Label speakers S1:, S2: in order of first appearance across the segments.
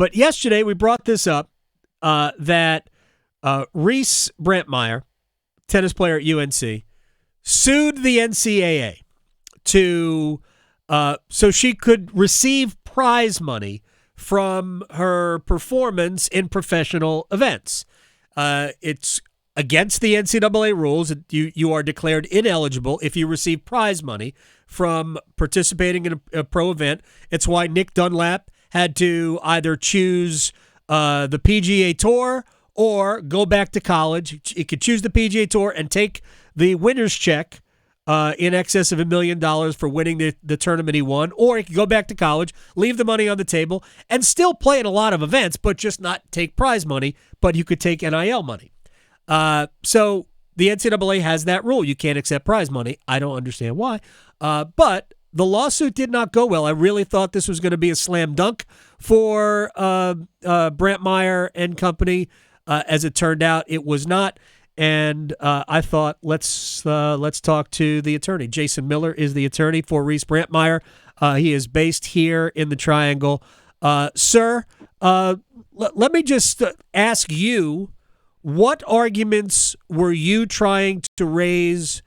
S1: But yesterday we brought this up that Reese Brantmeier, tennis player at UNC, sued the NCAA so she could receive prize money from her performance in professional events. It's against the NCAA rules. You are declared ineligible if you receive prize money from participating in a pro event. It's why Nick Dunlap had to either choose the PGA Tour or go back to college. He could choose the PGA Tour and take the winner's check in excess of $1 million for winning the tournament he won, or he could go back to college, leave the money on the table, and still play in a lot of events, but just not take prize money, but you could take NIL money. So the NCAA has that rule. You can't accept prize money. I don't understand why. But the lawsuit did not go well. I really thought this was going to be a slam dunk for Brantmeier and company. As it turned out, it was not. And I thought, let's talk to the attorney. Jason Miller is the attorney for Reese Brantmeier. He is based here in the Triangle. Sir, let me just ask you, what arguments were you trying to raise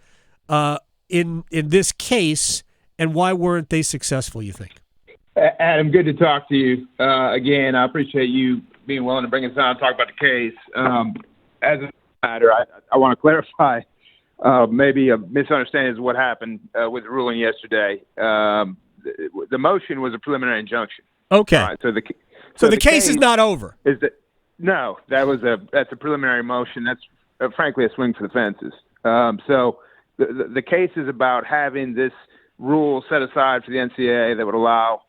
S1: in this case, and why weren't they successful, you think?
S2: Adam, good to talk to you. Again, I appreciate you being willing to bring us on and talk about the case. As a matter, I want to clarify maybe a misunderstanding of what happened with the ruling yesterday. The motion was a preliminary injunction.
S1: Okay.
S2: Right,
S1: so the case is not over.
S2: No, that's a preliminary motion. That's frankly a swing for the fences. So the case is about having this rule set aside for the NCAA that would allow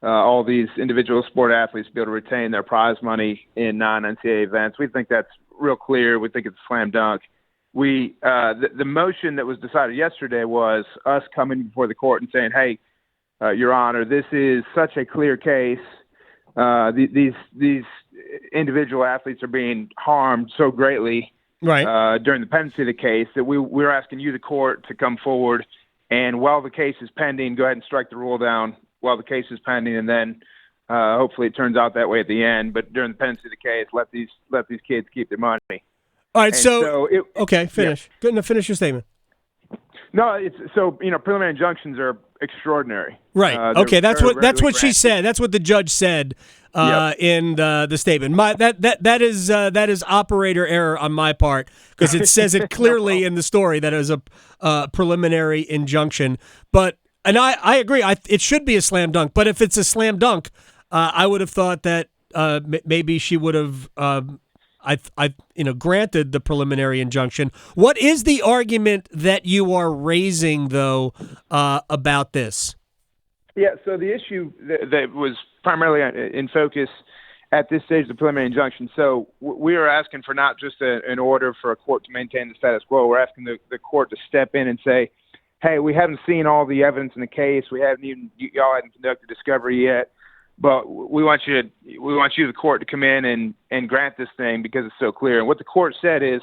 S2: all these individual sport athletes to be able to retain their prize money in non-NCAA events. We think that's real clear. We think it's a slam dunk. The motion that was decided yesterday was us coming before the court and saying, hey, Your Honor, this is such a clear case. These individual athletes are being harmed so greatly during the pendency of the case that we're asking you, the court, to come forward and while the case is pending, go ahead and strike the rule down while the case is pending, and then hopefully it turns out that way at the end. But during the pendency of the case, let these kids keep their money.
S1: All right, finish.
S2: Yeah.
S1: Good enough. Finish your statement.
S2: No, preliminary injunctions are extraordinary.
S1: Right. Okay, that's what she said. That's what the judge said in the statement. That is operator error on my part, because it says it clearly in the story that it was a preliminary injunction. And I agree. It should be a slam dunk. But if it's a slam dunk, I would have thought that maybe she would have granted the preliminary injunction. What is the argument that you are raising, though, about this?
S2: Yeah, so the issue that was primarily in focus at this stage of the preliminary injunction, so we are asking for not just an order for a court to maintain the status quo. We're asking the court to step in and say, hey, we haven't seen all the evidence in the case. Y'all hadn't conducted discovery yet. But we want you, the court, to come in and grant this thing because it's so clear. And what the court said is,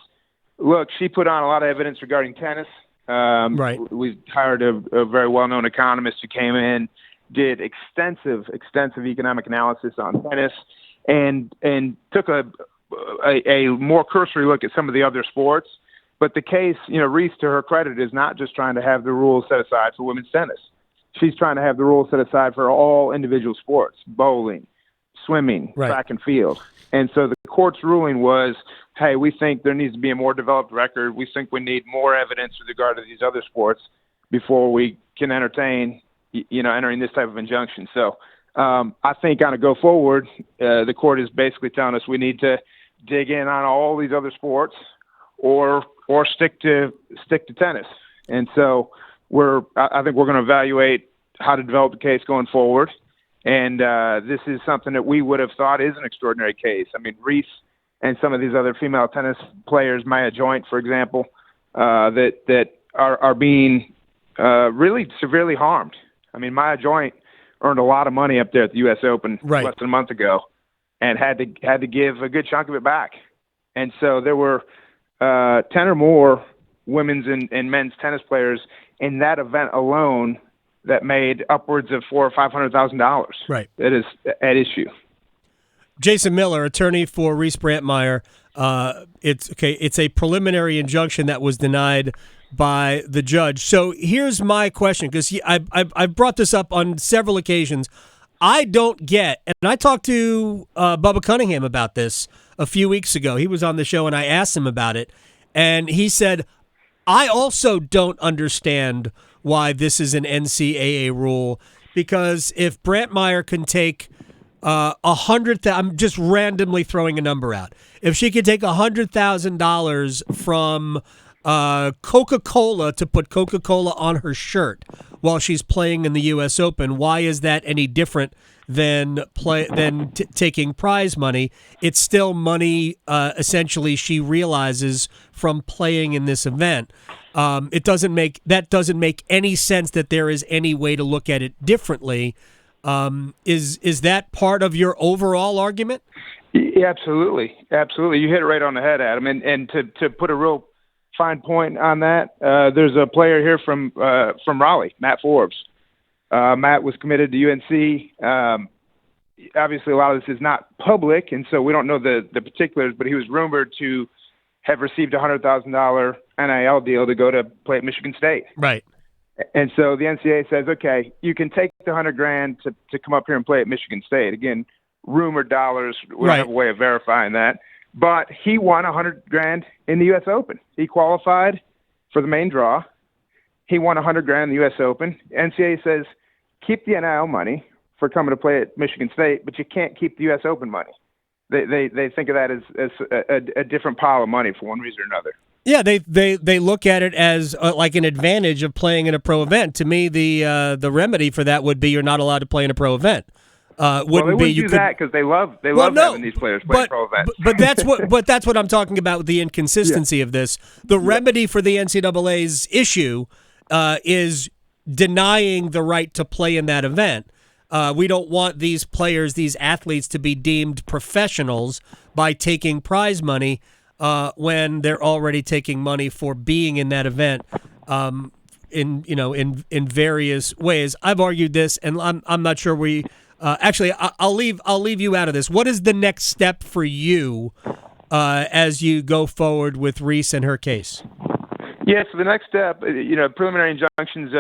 S2: look, she put on a lot of evidence regarding tennis. We hired a very well-known economist who came in, did extensive economic analysis on tennis, and took a more cursory look at some of the other sports. But the case, Reese, to her credit, is not just trying to have the rules set aside for women's tennis. She's trying to have the rules set aside for all individual sports: bowling, swimming, track and field. And so the court's ruling was, hey, we think there needs to be a more developed record. We think we need more evidence with regard to these other sports before we can entertain, entering this type of injunction. So I think on a go forward, the court is basically telling us we need to dig in on all these other sports or stick to tennis. And so I think we're going to evaluate how to develop the case going forward. And this is something that we would have thought is an extraordinary case. I mean, Reese and some of these other female tennis players, Maya Joint, for example, that are being really severely harmed. I mean, Maya Joint earned a lot of money up there at the U.S. Open less than a month ago and had to give a good chunk of it back. And so there were 10 or more women's and men's tennis players in that event alone that made upwards of $400,000 or $500,000.
S1: Right.
S2: That is at issue.
S1: Jason Miller, attorney for Reese Brantmeier. It's a preliminary injunction that was denied by the judge. So here's my question, because I've brought this up on several occasions. I don't get, and I talked to Bubba Cunningham about this a few weeks ago. He was on the show, and I asked him about it, and he said, I also don't understand why this is an NCAA rule, because if Brantmeier can take I'm just randomly throwing a number out. If she could take $100,000 from Coca-Cola to put Coca-Cola on her shirt while she's playing in the U.S. Open, why is that any different than taking prize money? It's still money, essentially, she realizes from playing in this event. It doesn't make any sense that there is any way to look at it differently. Is that part of your overall argument?
S2: Yeah, absolutely. You hit it right on the head, Adam. And to put a real fine point on that, there's a player here from Raleigh, Matt Forbes. Matt was committed to UNC. Obviously, a lot of this is not public, and so we don't know the particulars, but he was rumored to have received a $100,000 NIL deal to go to play at Michigan State.
S1: Right.
S2: And so the NCAA says, okay, you can take the $100,000 to come up here and play at Michigan State. Again, rumored dollars. We don't have a way of verifying that. But he won $100,000 in the U.S. Open. He qualified for the main draw. He won $100,000 in the U.S. Open. NCAA says, keep the NIL money for coming to play at Michigan State, but you can't keep the U.S. Open money. They think of that as a different pile of money for one reason or another.
S1: Yeah, they look at it as like an advantage of playing in a pro event. To me, the remedy for that would be you're not allowed to play in a pro event.
S2: They wouldn't do that because they love having these players play pro events.
S1: But that's what I'm talking about with the inconsistency of this. The remedy for the NCAA's issue is denying the right to play in that event. We don't want these players, these athletes, to be deemed professionals by taking prize money when they're already taking money for being in that event in various ways. I've argued this, and I'm not sure we actually I'll leave you out of this. What is the next step for you as you go forward with Reese and her case?
S2: Yeah, so the next step, preliminary injunctions,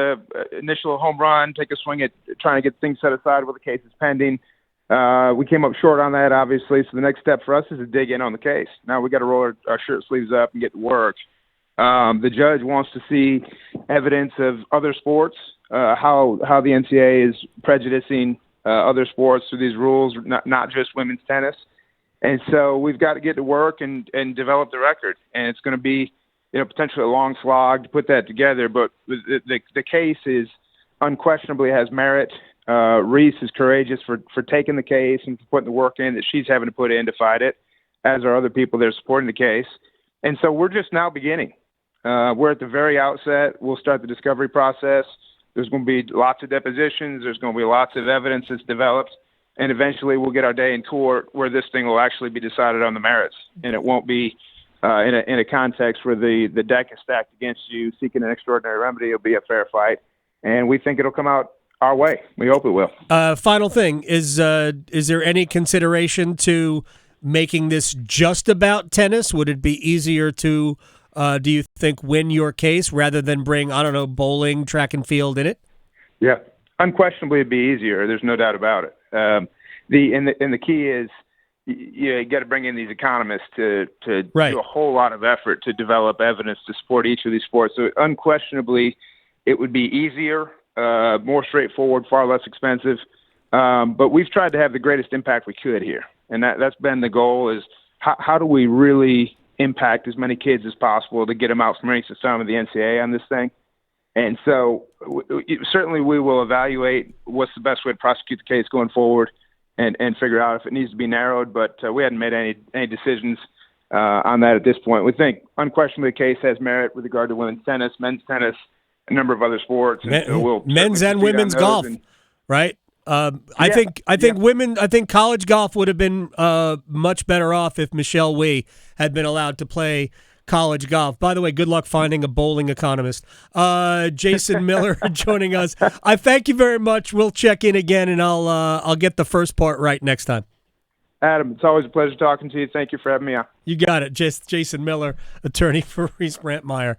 S2: initial home run, take a swing at trying to get things set aside while the case is pending. We came up short on that, obviously, so the next step for us is to dig in on the case. Now we got to roll our shirt sleeves up and get to work. The judge wants to see evidence of other sports, how the NCAA is prejudicing other sports through these rules, not just women's tennis. And so we've got to get to work and develop the record. And it's going to be potentially a long slog to put that together, but the case is unquestionably has merit. Reese is courageous for taking the case and for putting the work in that she's having to put in to fight it, as are other people that are supporting the case. And so we're just now beginning. We're at the very outset. We'll start the discovery process. There's going to be lots of depositions. There's going to be lots of evidence that's developed. And eventually we'll get our day in court where this thing will actually be decided on the merits. And it won't be in a context where the deck is stacked against you seeking an extraordinary remedy. It'll be a fair fight. And we think it'll come out our way. We hope it will.
S1: Final thing, is there any consideration to making this just about tennis? Would it be easier to, do you think, win your case rather than bring, bowling, track and field in it?
S2: Yeah, unquestionably it'd be easier. There's no doubt about it. The key is you got to bring in these economists to
S1: right.
S2: do a whole lot of effort to develop evidence to support each of these sports. So unquestionably it would be easier, more straightforward, far less expensive. But we've tried to have the greatest impact we could here. And that's been the goal, is how do we really impact as many kids as possible to get them out from underneath the thumb of the NCAA on this thing. And so certainly we will evaluate what's the best way to prosecute the case going forward and figure out if it needs to be narrowed. But we hadn't made any decisions on that at this point. We think unquestionably the case has merit with regard to women's tennis, men's tennis, a number of other sports. And so we'll
S1: men's and women's golf, right? I think college golf would have been much better off if Michelle Wie had been allowed to play college golf. By the way, good luck finding a bowling economist. Jason Miller joining us. I thank you very much. We'll check in again, and I'll get the first part right next time.
S2: Adam, it's always a pleasure talking to you. Thank you for having me on.
S1: You got it. Jason Miller, attorney for Reese Brantmeier.